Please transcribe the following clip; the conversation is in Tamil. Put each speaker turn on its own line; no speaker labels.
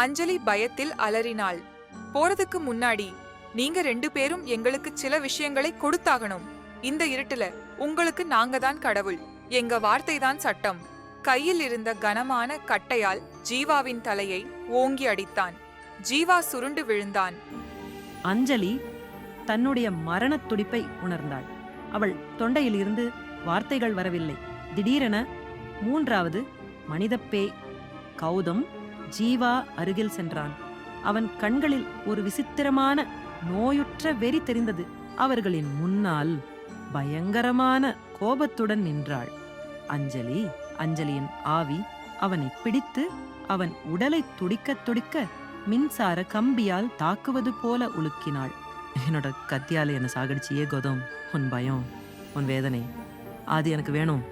அஞ்சலி பயத்தில் அலறினாள். போறதுக்கு முன்னாடி நீங்க 2 பேரும் எங்களுக்கு சில விஷயங்களை கொடுத்தாகணும். இந்த இருட்டுல உங்களுக்கு நாங்க தான் கடவுள். எங்க வார்த்தைதான் சட்டம். கையில் இருந்த கனமான கட்டையால் ஜீவாவின் தலையை ஓங்கி அடித்தான். ஜீவா சுருண்டு விழுந்தான்.
அஞ்சலி தன்னுடைய மரணத் துடிப்பை உணர்ந்தாள். அவள் தொண்டையில் இருந்து வார்த்தைகள் வரவில்லை. திடீரென 3வது மனிதப் பேய் கௌதம் ஜீவா அருகில் சென்றான். அவன் கண்களில் ஒரு விசித்திரமான நோயுற்ற வெறி தெரிந்தது. அவர்களின் முன்னால் பயங்கரமான கோபத்துடன் நின்றாள் அஞ்சலியின் ஆவி அவனை பிடித்து அவன் உடலை துடிக்க துடிக்க மின்சார கம்பியால் தாக்குவது போல உலுக்கினாள். என்னோட கத்தியால என்ன சாகடிச்சியே கௌதம். உன் பயம், உன் வேதனை அது எனக்கு வேணும்.